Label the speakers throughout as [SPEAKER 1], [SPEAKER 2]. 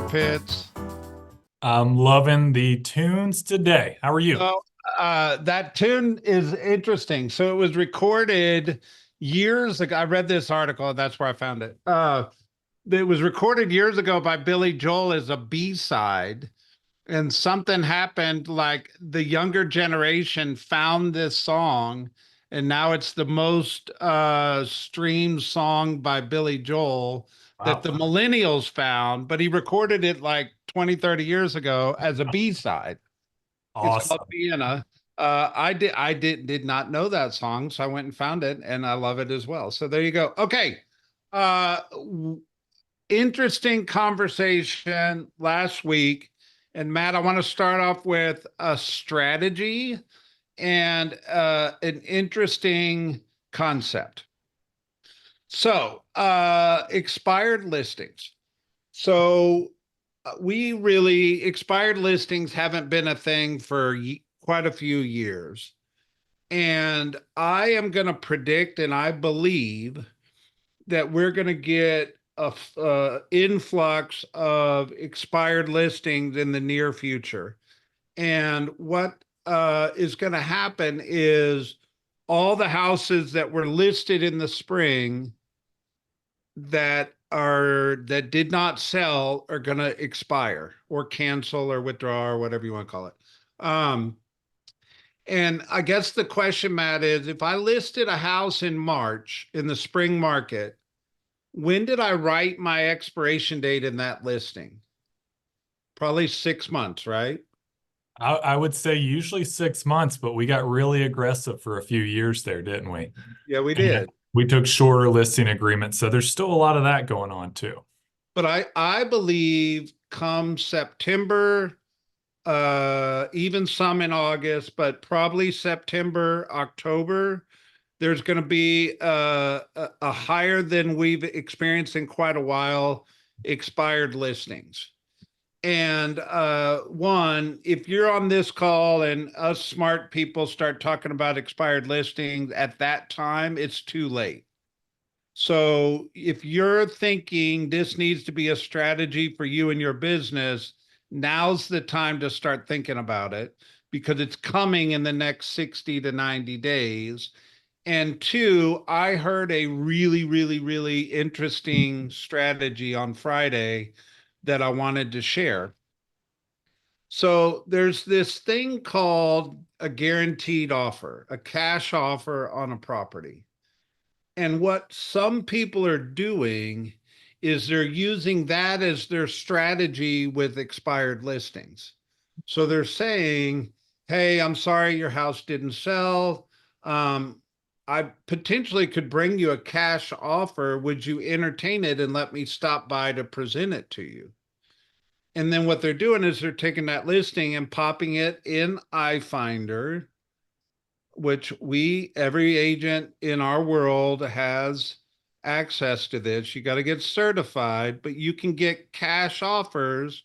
[SPEAKER 1] Pitts?
[SPEAKER 2] I'm loving the tunes today. How are you?
[SPEAKER 1] So that tune is interesting. So it was recorded years ago. I read this article, and that's where I found it. It was recorded years ago by Billy Joel as a B-side, and something happened, like the younger generation found this song, and now it's the most streamed song by Billy Joel that
[SPEAKER 2] Wow.
[SPEAKER 1] the millennials found, but he recorded it like 20, 30 years ago as a B-side. It's called
[SPEAKER 2] Awesome.
[SPEAKER 1] Vienna. I did not know that song, so I went and found it, and I love it as well. So there you go. Okay. Uh, Interesting conversation last week. And Matt, I want to start off with a strategy and an interesting concept. So, expired listings. So, we really, expired listings haven't been a thing for quite a few years. And I am going to predict, and I believe that we're going to get a influx of expired listings in the near future. And what is going to happen is all the houses that were listed in the spring that did not sell are going to expire or cancel or withdraw or whatever you want to call it. And I guess the question, Matt, is if I listed a house in March in the spring market, when did I write my expiration date in that listing? Probably 6 months, right?
[SPEAKER 2] I would say usually 6 months, but we got really aggressive for a few years there, didn't we?
[SPEAKER 1] Yeah, we
[SPEAKER 2] And
[SPEAKER 1] did.
[SPEAKER 2] we took shorter listing agreements. So there's still a lot of that going on too.
[SPEAKER 1] But I believe come September, even some in August, but probably September, October, there's going to be a higher than we've experienced in quite a while expired listings. And one, if you're on this call and us smart people start talking about expired listings at that time, it's too late. So if you're thinking this needs to be a strategy for you and your business, now's the time to start thinking about it because it's coming in the next 60 to 90 days. And two, I heard a really, really, really interesting strategy on Friday that I wanted to share. So there's this thing called a guaranteed offer, a cash offer on a property. And what some people are doing is they're using that as their strategy with expired listings. So they're saying, hey, I'm sorry your house didn't sell. I potentially could bring you a cash offer. Would you entertain it and let me stop by to present it to you? And then what they're doing is they're taking that listing and popping it in iFinder, which every agent in our world has access to this. You got to get certified, but you can get cash offers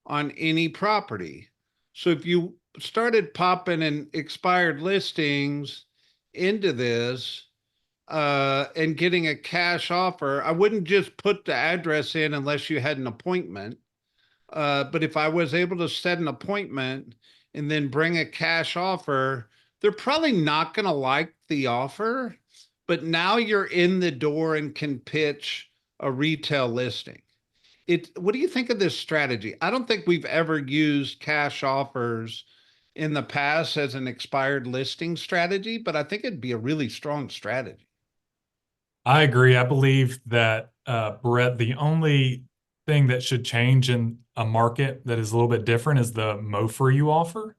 [SPEAKER 1] on any property. So if you started popping in expired listings into this and getting a cash offer, I wouldn't just put the address in unless you had an appointment. But if I was able to set an appointment and then bring a cash offer, they're probably not going to like the offer. But now you're in the door and can pitch a retail listing. What do you think of this strategy? I don't think we've ever used cash offers in the past as an expired listing strategy, but I think it'd be a really strong strategy.
[SPEAKER 2] I agree. I believe that, Brett, the only thing that should change in a market that is a little bit different is the MOFR you offer.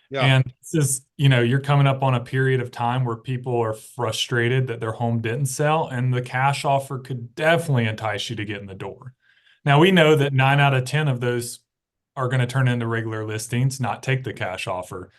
[SPEAKER 1] Yeah.
[SPEAKER 2] And this is, you're coming up on a period of time where people are frustrated that their home didn't sell, and the cash offer could definitely entice you to get in the door. Now, we know that 9 out of 10 of those are going to turn into regular listings, not take the cash offer.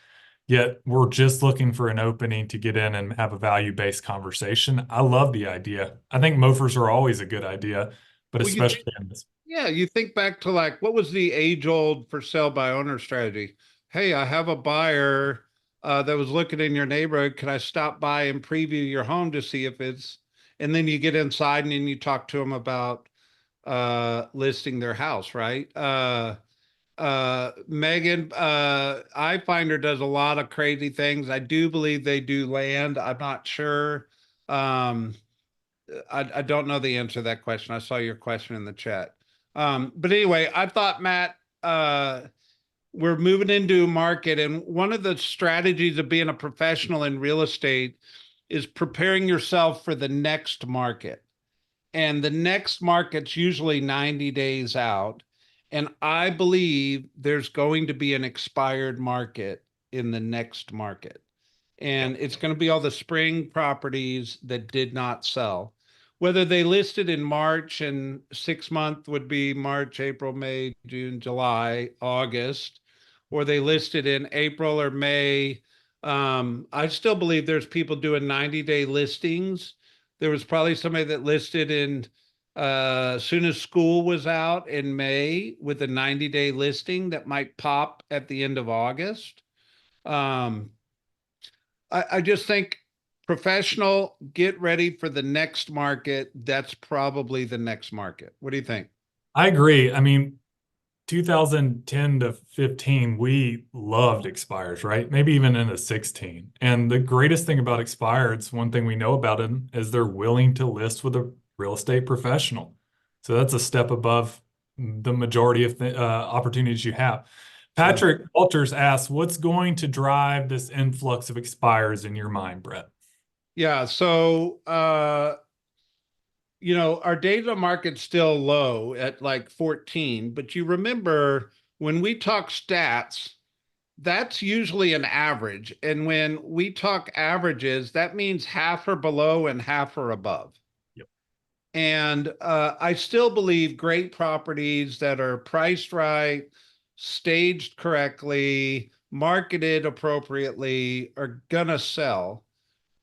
[SPEAKER 2] Yet we're just looking for an opening to get in and have a value-based conversation. I love the idea. I think MOFRs are always a good idea, but
[SPEAKER 1] Well, you think,
[SPEAKER 2] especially in this.
[SPEAKER 1] yeah, you think back to like what was the age old for sale by owner strategy? Hey, I have a buyer that was looking in your neighborhood. Can I stop by and preview your home to see if it's, and then you get inside and then you talk to them about listing their house, right? Megan, iFinder does a lot of crazy things. I do believe they do land. I'm not sure. Um, I don't know the answer to that question. I saw your question in the chat. But anyway, I thought, Matt, we're moving into a market, and one of the strategies of being a professional in real estate is preparing yourself for the next market. And the next market's usually 90 days out. And I believe there's going to be an expired market in the next market. And it's going to be all the spring properties that did not sell. Whether they listed in March, and 6 month would be March, April, May, June, July, August, or they listed in April or May. I still believe there's people doing 90-day listings. There was probably somebody that listed in as soon as school was out in May with a 90-day listing that might pop at the end of August. Um, I just think professional, get ready for the next market. That's probably the next market. What do you think?
[SPEAKER 2] I agree. I mean, 2010 to 15, we loved expires, right? Maybe even into 16. And the greatest thing about expireds, one thing we know about them is they're willing to list with a real estate professional. So that's a step above the majority of opportunities you have.
[SPEAKER 1] Yeah.
[SPEAKER 2] Patrick Walters asks, what's going to drive this influx of expires in your mind, Brett?
[SPEAKER 1] Yeah. So, our days on market's still low at like 14, but you remember when we talk stats, that's usually an average. And when we talk averages, that means half are below and half are above.
[SPEAKER 2] Yep.
[SPEAKER 1] And I still believe great properties that are priced right, staged correctly, marketed appropriately are gonna sell,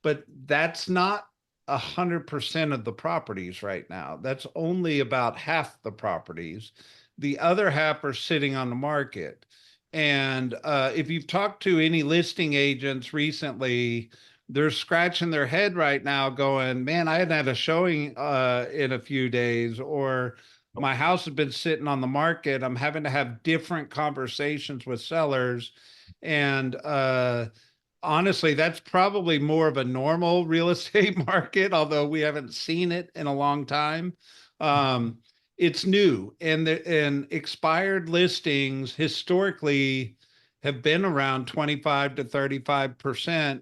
[SPEAKER 1] but that's not 100% of the properties right now. That's only about half the properties. The other half are sitting on the market. And if you've talked to any listing agents recently, they're scratching their head right now going, man, I hadn't had a showing in a few days, or my house has been sitting on the market. I'm having to have different conversations with sellers. And honestly, that's probably more of a normal real estate market, although we haven't seen it in a long time. Um, it's new, and expired listings historically have been around 25 to 35%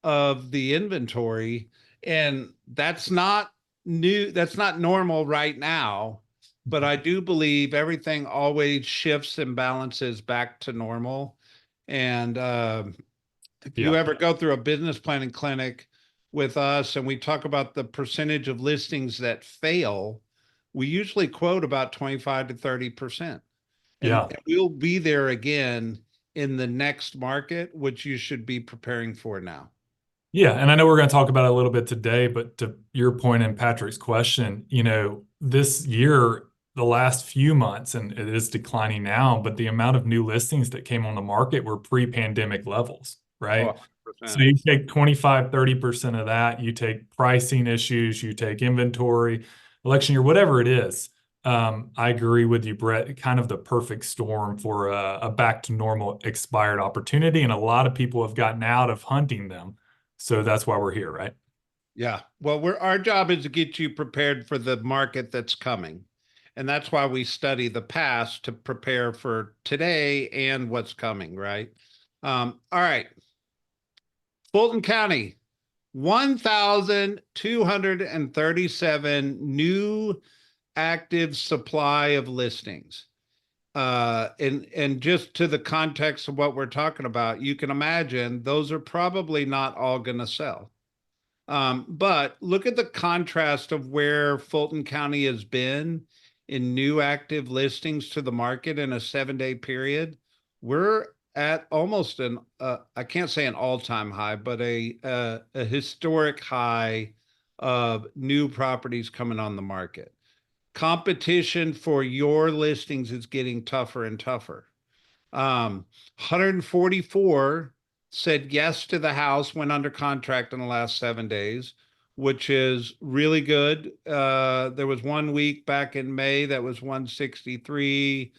[SPEAKER 1] of the inventory, and that's not new. That's not normal right now. But I do believe everything always shifts and balances back to normal. And if you
[SPEAKER 2] Yeah.
[SPEAKER 1] ever go through a business planning clinic with us and we talk about the percentage of listings that fail, we usually quote about 25 to 30%. And
[SPEAKER 2] Yeah.
[SPEAKER 1] we'll be there again in the next market, which you should be preparing for now.
[SPEAKER 2] Yeah, and I know we're going to talk about it a little bit today, but to your point and Patrick's question, this year, the last few months, and it is declining now, but the amount of new listings that came on the market were pre-pandemic levels,
[SPEAKER 1] Oh,
[SPEAKER 2] right? So
[SPEAKER 1] 100%.
[SPEAKER 2] you take 25, 30% of that, you take pricing issues, you take inventory, election year, whatever it is. I agree with you, Brett, kind of the perfect storm for a back to normal expired opportunity. And a lot of people have gotten out of hunting them. So that's why we're here, right?
[SPEAKER 1] Yeah. Well, our job is to get you prepared for the market that's coming. And that's why we study the past to prepare for today and what's coming, right? All right. Fulton County, 1,237 new active supply of listings. And just to the context of what we're talking about, you can imagine those are probably not all going to sell. But look at the contrast of where Fulton County has been in new active listings to the market in a 7-day period. We're at almost I can't say an all-time high, but a historic high of new properties coming on the market. Competition for your listings is getting tougher and tougher. 144 said yes to the house, went under contract in the last 7 days. which is really good. There was 1 week back in May that was 163,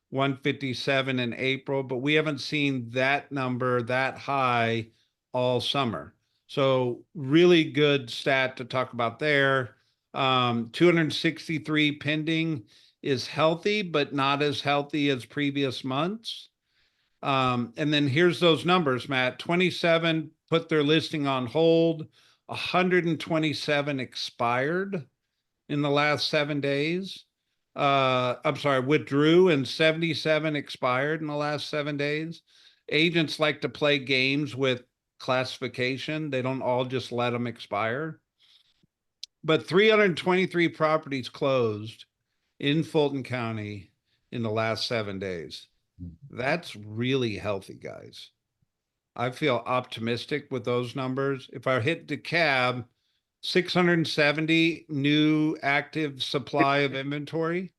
[SPEAKER 1] 157 in April, but we haven't seen that number that high all summer. So really good stat to talk about there. 263 pending is healthy, but not as healthy as previous months. And then here's those numbers, Matt. 27 put their listing on hold, 127 expired in the last 7 days. I'm sorry, withdrew, and 77 expired in the last 7 days. Agents like to play games with classification. They don't all just let them expire. But 323 properties closed in Fulton County in the last 7 days. That's really healthy, guys. I feel optimistic with those numbers. If I hit DeKalb, 670 new active supply of inventory,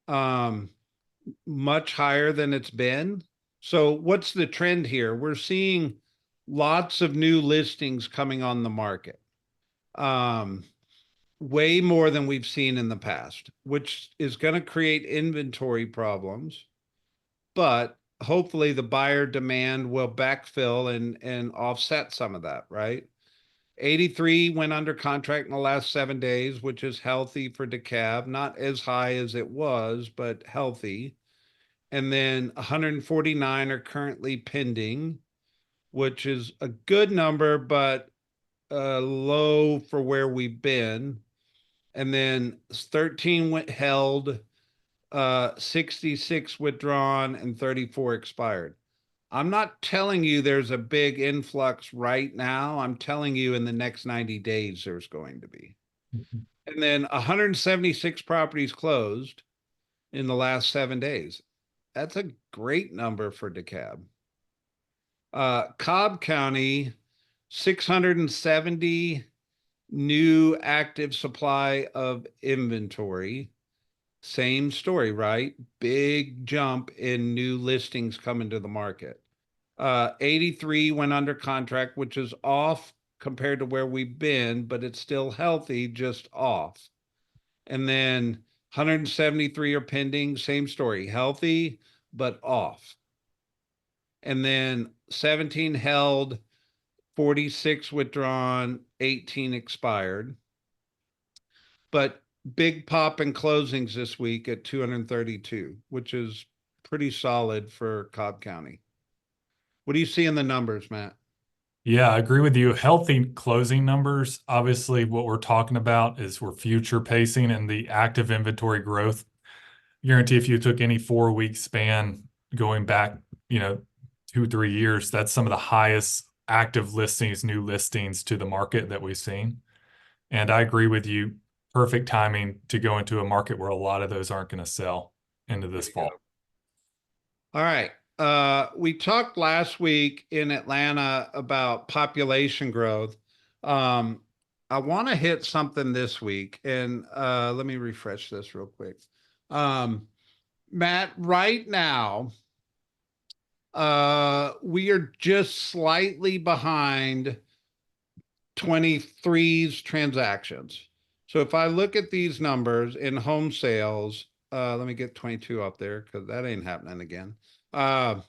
[SPEAKER 1] much higher than it's been. So what's the trend here? We're seeing lots of new listings coming on the market. Way more than we've seen in the past, which is going to create inventory problems, but hopefully the buyer demand will backfill and offset some of that, right? 83 went under contract in the last 7 days, which is healthy for DeKalb, not as high as it was, but healthy. And then 149 are currently pending, which is a good number, but low for where we've been. And then 13 went held, 66 withdrawn, and 34 expired. I'm not telling you there's a big influx right now. I'm telling you in the next 90 days there's going to be. And then 176 properties closed in the last 7 days. That's a great number for DeKalb. Cobb County, 670 new active supply of inventory. Same story, right? Big jump in new listings coming to the market. 83 went under contract, which is off compared to where we've been, but it's still healthy, just off. And then 173 are pending, same story, healthy, but off. And then 17 held, 46 withdrawn, 18 expired. But big pop in closings this week at 232, which is pretty solid for Cobb County. What do you see in the numbers, Matt?
[SPEAKER 2] Yeah, I agree with you. Healthy closing numbers. Obviously, what we're talking about is we're future pacing and the active inventory growth. Guarantee if you took any 4 week span going back, 2, 3 years, that's some of the highest active listings, new listings to the market that we've seen. And I agree with you. Perfect timing to go into a market where a lot of those aren't going to sell into this fall.
[SPEAKER 1] All right. We talked last week in Atlanta about population growth. I want to hit something this week, and let me refresh this real quick. Matt, right now, we are just slightly behind 23's transactions. So if I look at these numbers in home sales, let me get 22 up there because that ain't happening again. The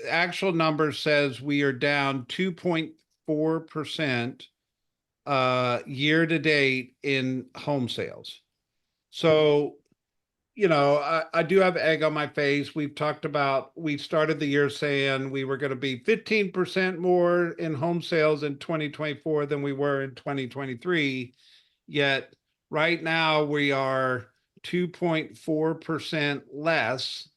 [SPEAKER 1] actual number says we are down 2.4% year to date in home sales. So, I do have egg on my face. We started the year saying we were going to be 15% more in home sales in 2024 than we were in 2023. Yet right now we are 2.4% less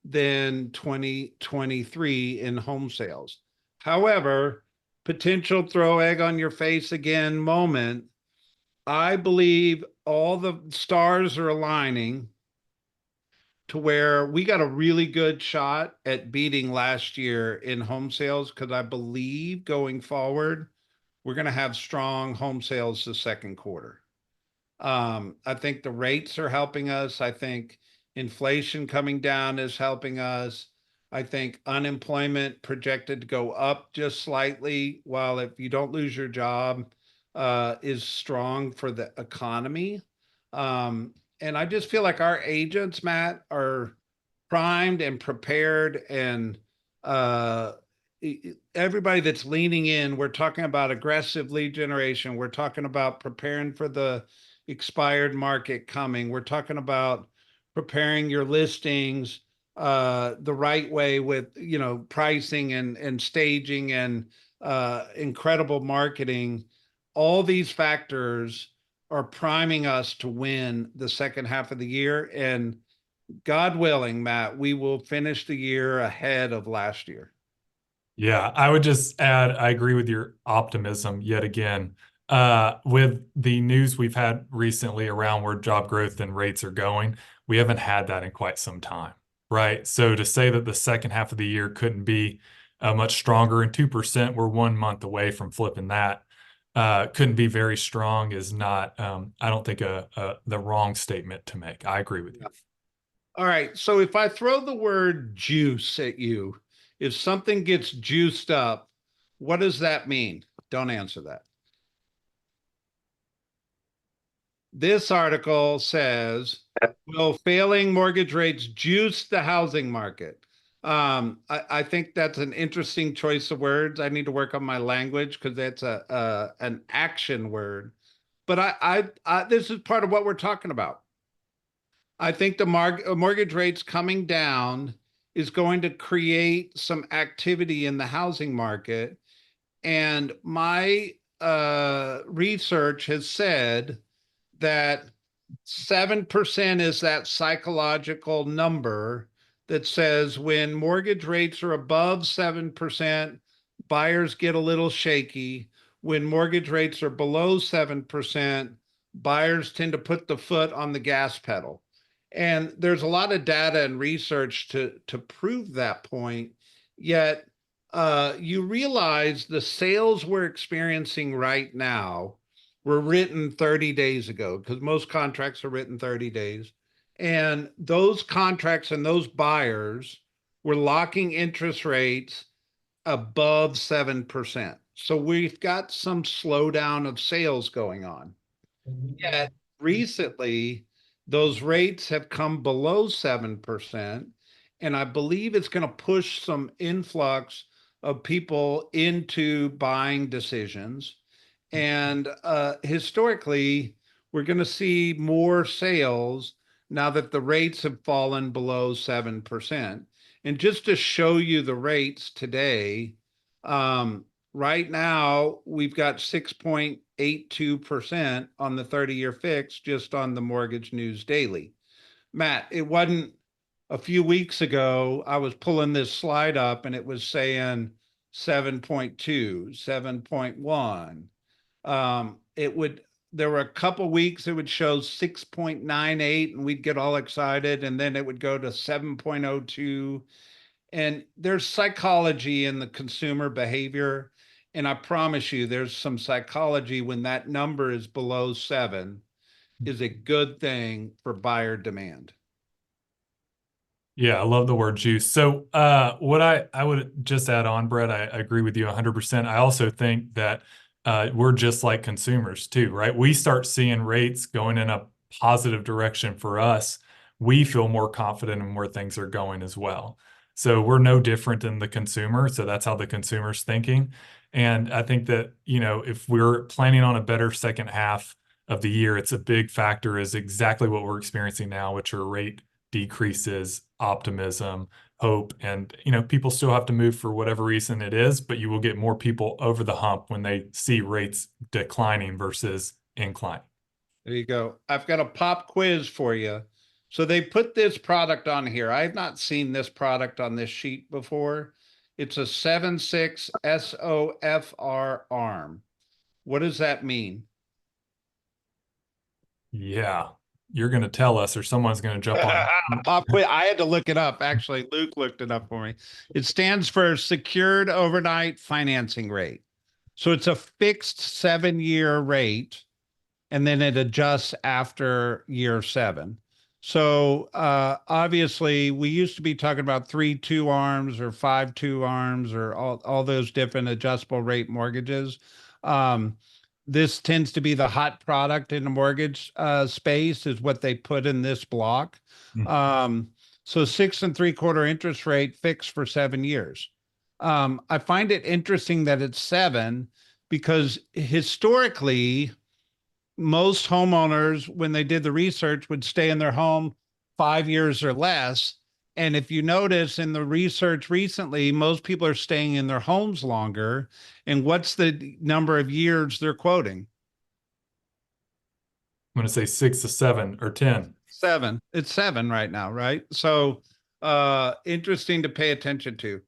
[SPEAKER 1] than 2023 in home sales. However, potential throw egg on your face again moment. I believe all the stars are aligning to where we got a really good shot at beating last year in home sales, because I believe going forward, we're going to have strong home sales the second quarter. I think the rates are helping us. I think inflation coming down is helping us. I think unemployment projected to go up just slightly, while if you don't lose your job, is strong for the economy. And I just feel like our agents, Matt, are primed and prepared, and uh, everybody that's leaning in, we're talking about aggressive lead generation. We're talking about preparing for the expired market coming. We're talking about preparing your listings the right way with, pricing and staging and incredible marketing. All these factors are priming us to win the second half of the year. And God willing, Matt, we will finish the year ahead of last year.
[SPEAKER 2] Yeah, I would just add, I agree with your optimism yet again. With the news we've had recently around where job growth and rates are going, we haven't had that in quite some time, right? So to say that the second half of the year couldn't be much stronger, and 2%, we're 1 month away from flipping that, couldn't be very strong is not, I don't think, the wrong statement to make. I agree with you.
[SPEAKER 1] All right. So if I throw the word juice at you, if something gets juiced up, what does that mean? Don't answer that. This article says, will failing mortgage rates juice the housing market? I think that's an interesting choice of words. I need to work on my language because that's an action word. But this is part of what we're talking about. I think the mortgage rates coming down is going to create some activity in the housing market. And my research has said that 7% is that psychological number that says when mortgage rates are above 7%, buyers get a little shaky. When mortgage rates are below 7%, buyers tend to put the foot on the gas pedal. And there's a lot of data and research to prove that point. Yet you realize the sales we're experiencing right now were written 30 days ago, because most contracts are written 30 days. And those contracts and those buyers were locking interest rates above 7%. So we've got some slowdown of sales going on. Yet recently, those rates have come below 7%. And I believe it's going to push some influx of people into buying decisions. And historically, we're going to see more sales now that the rates have fallen below 7%. And just to show you the rates today, um, right now we've got 6.82% on the 30-year fix just on the Mortgage News Daily. Matt, it wasn't a few weeks ago, I was pulling this slide up and it was saying 7.2, 7.1. There were a couple weeks it would show 6.98 and we'd get all excited, and then it would go to 7.02. And there's psychology in the consumer behavior. And I promise you, there's some psychology when that number is below 7 is a good thing for buyer demand.
[SPEAKER 2] Yeah, I love the word juice. So, what I would just add on, Brett, I agree with you 100%. I also think that we're just like consumers too, right? We start seeing rates going in a positive direction for us. We feel more confident in where things are going as well. So we're no different than the consumer. So that's how the consumer's thinking. And I think that, if we're planning on a better second half of the year, it's a big factor is exactly what we're experiencing now, which are rate decreases, optimism, hope, and people still have to move for whatever reason it is, but you will get more people over the hump when they see rates declining versus inclining.
[SPEAKER 1] There you go. I've got a pop quiz for you. So they put this product on here. I've not seen this product on this sheet before. It's a 7.6 SOFR arm. What does that mean?
[SPEAKER 2] Yeah, you're going to tell us, or someone's going to jump on.
[SPEAKER 1] Pop quiz. I had to look it up. Actually, Luke looked it up for me. It stands for Secured Overnight Financing Rate. So it's a fixed 7-year rate, and then it adjusts after year 7. So obviously, we used to be talking about 3 2 arms or 5 2 arms or all those different adjustable rate mortgages. Um, this tends to be the hot product in the mortgage space, is what they put in this block.
[SPEAKER 2] Mm.
[SPEAKER 1] Um, so 6 3/4 interest rate fixed for 7 years. I find it interesting that it's seven because historically, most homeowners, when they did the research, would stay in their home 5 years or less. And if you notice in the research recently, most people are staying in their homes longer. And what's the number of years they're quoting?
[SPEAKER 2] I'm going to say 6 to 7 or 10.
[SPEAKER 1] Seven. It's seven right now, right? So interesting to pay attention to.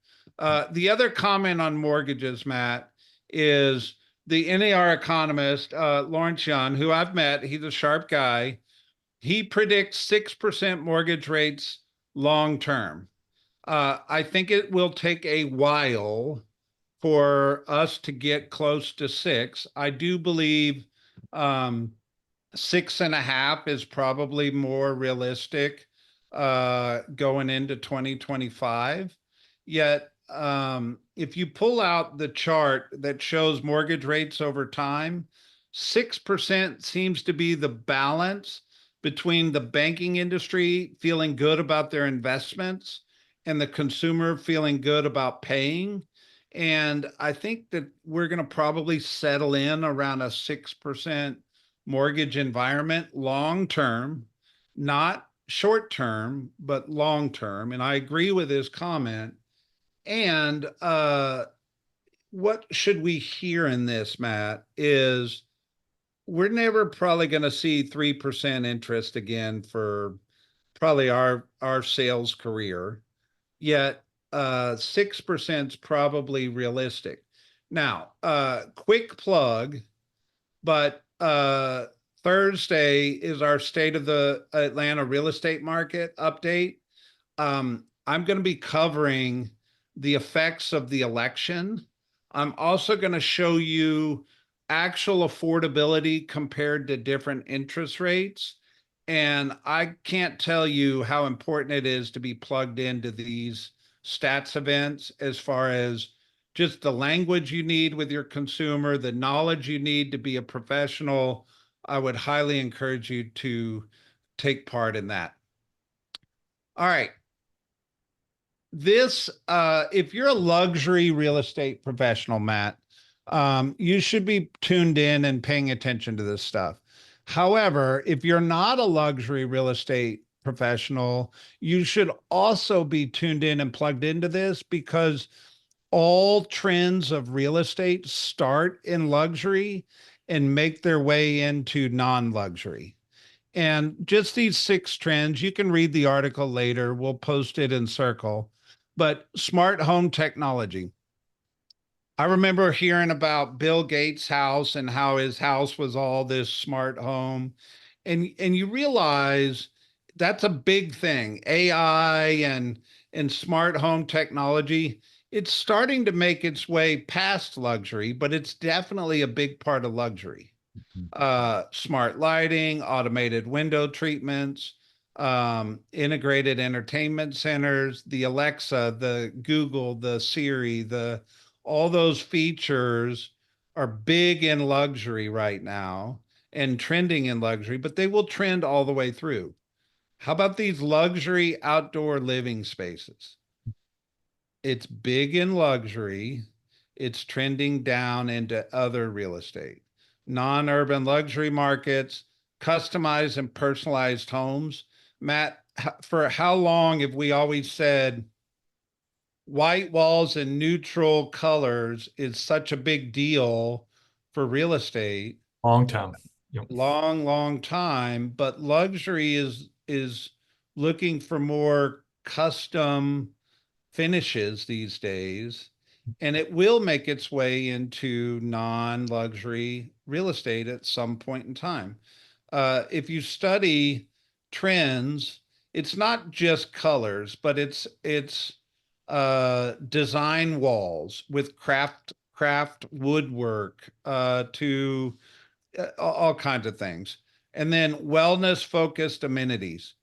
[SPEAKER 1] The other comment on mortgages, Matt, is the NAR economist, Lawrence Young, who I've met. He's a sharp guy. He predicts 6% mortgage rates long term. I think it will take a while for us to get close to six. I do believe 6.5 is probably more realistic going into 2025. Yet, if you pull out the chart that shows mortgage rates over time, 6% seems to be the balance between the banking industry feeling good about their investments and the consumer feeling good about paying. And I think that we're going to probably settle in around a 6% mortgage environment long term, not short term, but long term. And I agree with his comment. And what should we hear in this, Matt, is we're never probably going to see 3% interest again for probably our sales career. Yet 6% is probably realistic. Now, quick plug, but Thursday is our state of the Atlanta real estate market update. I'm going to be covering the effects of the election. I'm also going to show you actual affordability compared to different interest rates. And I can't tell you how important it is to be plugged into these stats events as far as just the language you need with your consumer, the knowledge you need to be a professional. I would highly encourage you to take part in that. All right. If you're a luxury real estate professional, Matt, you should be tuned in and paying attention to this stuff. However, if you're not a luxury real estate professional, you should also be tuned in and plugged into this because all trends of real estate start in luxury and make their way into non-luxury. And just these 6 trends, you can read the article later. We'll post it in Circle. But smart home technology. I remember hearing about Bill Gates' house and how his house was all this smart home. And you realize that's a big thing. AI and smart home technology, it's starting to make its way past luxury, but it's definitely a big part of luxury. Smart lighting, automated window treatments, integrated entertainment centers, the Alexa, the Google, the Siri, the all those features are big in luxury right now and trending in luxury, but they will trend all the way through. How about these luxury outdoor living spaces? It's big in luxury. It's trending down into other real estate, non-urban luxury markets, customized and personalized homes. Matt, for how long have we always said white walls and neutral colors is such a big deal for real estate?
[SPEAKER 2] Long time. Yep.
[SPEAKER 1] Long time, but luxury is looking for more custom finishes these days, and it will make its way into non-luxury real estate at some point in time. If you study trends, it's not just colors, but it's design walls with craft woodwork to all kinds of things, and then wellness focused amenities.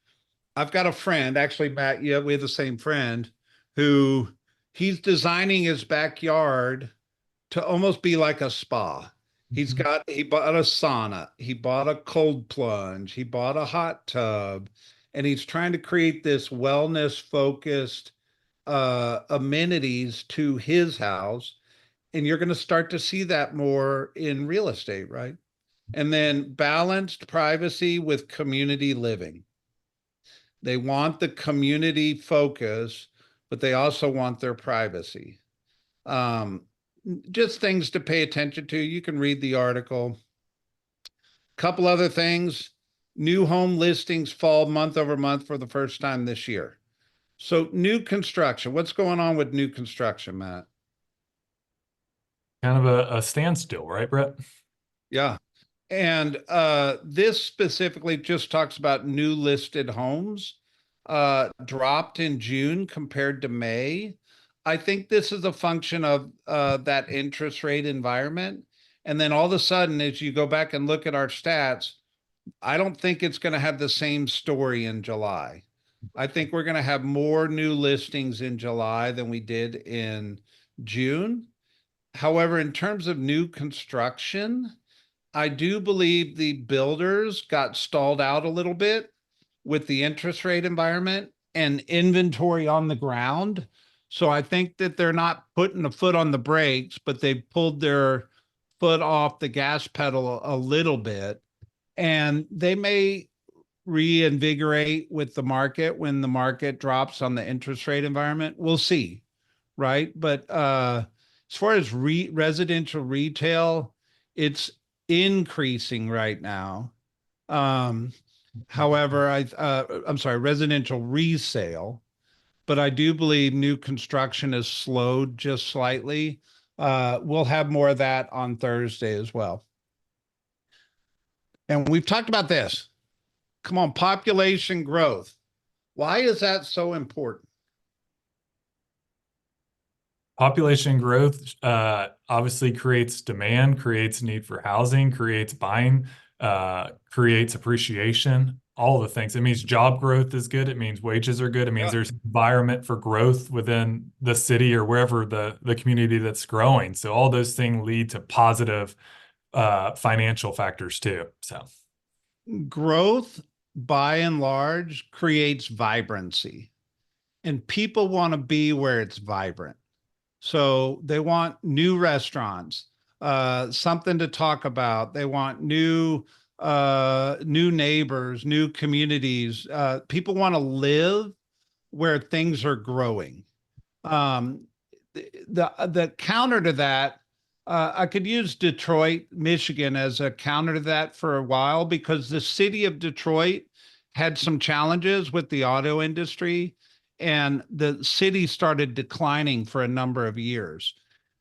[SPEAKER 1] I've got a friend, actually, Matt, yeah, we have the same friend who he's designing his backyard to almost be like a spa.
[SPEAKER 2] Mhm.
[SPEAKER 1] He bought a sauna, he bought a cold plunge, he bought a hot tub, and he's trying to create this wellness focused amenities to his house. And you're going to start to see that more in real estate, right? And then balanced privacy with community living. They want the community focus, but they also want their privacy. Um, just things to pay attention to. You can read the article. Couple other things. New home listings fall month over month for the first time this year. So new construction. What's going on with new construction, Matt?
[SPEAKER 2] Kind of a standstill, right, Brett?
[SPEAKER 1] Yeah. And this specifically just talks about new listed homes dropped in June compared to May. I think this is a function of that interest rate environment. And then all of a sudden, as you go back and look at our stats, I don't think it's going to have the same story in July. I think we're going to have more new listings in July than we did in June. However, in terms of new construction, I do believe the builders got stalled out a little bit with the interest rate environment and inventory on the ground. So I think that they're not putting a foot on the brakes, but they pulled their foot off the gas pedal a little bit. And they may reinvigorate with the market when the market drops on the interest rate environment. We'll see, right? But as far as residential retail, it's increasing right now. Um, However, I'm sorry, residential resale, but I do believe new construction has slowed just slightly. We'll have more of that on Thursday as well. And we've talked about this. Come on, population growth. Why is that so important?
[SPEAKER 2] Population growth obviously creates demand, creates need for housing, creates buying, creates appreciation, all the things. It means job growth is good. It means wages are good. It means
[SPEAKER 1] Yeah.
[SPEAKER 2] there's environment for growth within the city or wherever the community that's growing. So all those things lead to positive financial factors too. So
[SPEAKER 1] Growth, by and large, creates vibrancy, and people want to be where it's vibrant. So they want new restaurants, something to talk about. They want new neighbors, new communities. People want to live where things are growing. Um, the counter to that, I could use Detroit, Michigan as a counter to that for a while because the city of Detroit had some challenges with the auto industry and the city started declining for a number of years.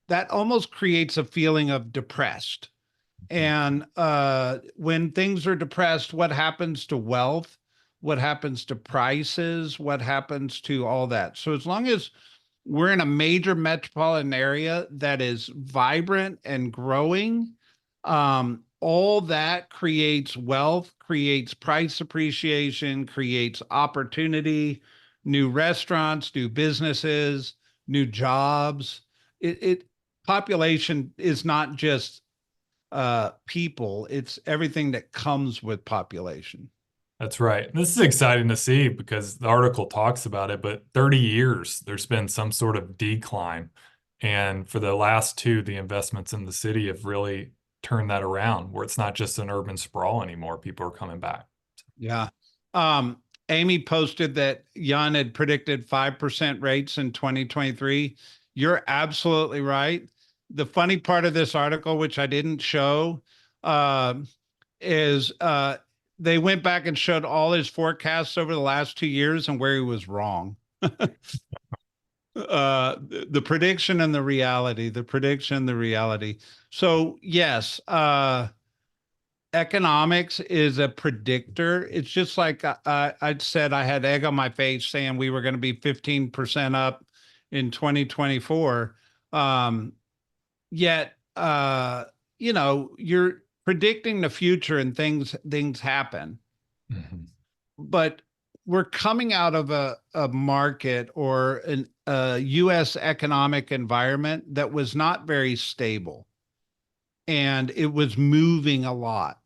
[SPEAKER 1] That almost creates a feeling of depressed. And when things are depressed, what happens to wealth? What happens to prices? What happens to all that? So, as long as we're in a major metropolitan area that is vibrant and growing, all that creates wealth, creates price appreciation, creates opportunity, new restaurants, new businesses, new jobs. It population is not just people, it's everything that comes with population.
[SPEAKER 2] that's right. This is exciting to see because the article talks about it, but 30 years there's been some sort of decline. And for the last two, the investments in the city have really turned that around where it's not just an urban sprawl anymore. People are coming back.
[SPEAKER 1] Yeah. Um, Amy posted that Jan had predicted 5% rates in 2023. You're absolutely right. The funny part of this article, which I didn't show, uh, is they went back and showed all his forecasts over the last 2 years and where he was wrong. The prediction and the reality, the prediction, the reality. So, yes, economics is a predictor. It's just like I said, I had egg on my face saying we were going to be 15% up in 2024. Um, Yet, you're predicting the future and things happen.
[SPEAKER 2] Mhm.
[SPEAKER 1] But we're coming out of a market or a US economic environment that was not very stable, and it was moving a lot.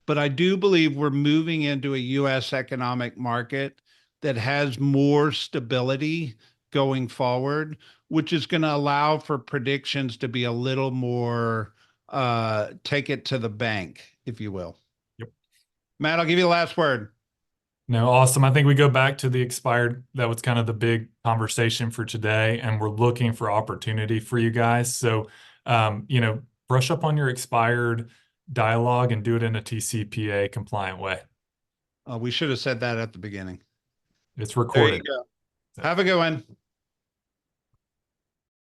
[SPEAKER 1] But I do believe we're moving into a US economic market that has more stability going forward, which is going to allow for predictions to be a little more take it to the bank, if you will.
[SPEAKER 2] Yep.
[SPEAKER 1] Matt, I'll give you the last word.
[SPEAKER 2] No, awesome. I think we go back to the expired. That was kind of the big conversation for today, and we're looking for opportunity for you guys. So, brush up on your expired dialogue and do it in a TCPA compliant way.
[SPEAKER 1] We should have said that at the beginning.
[SPEAKER 2] It's
[SPEAKER 1] There you
[SPEAKER 2] recorded.
[SPEAKER 1] go. Have a good one.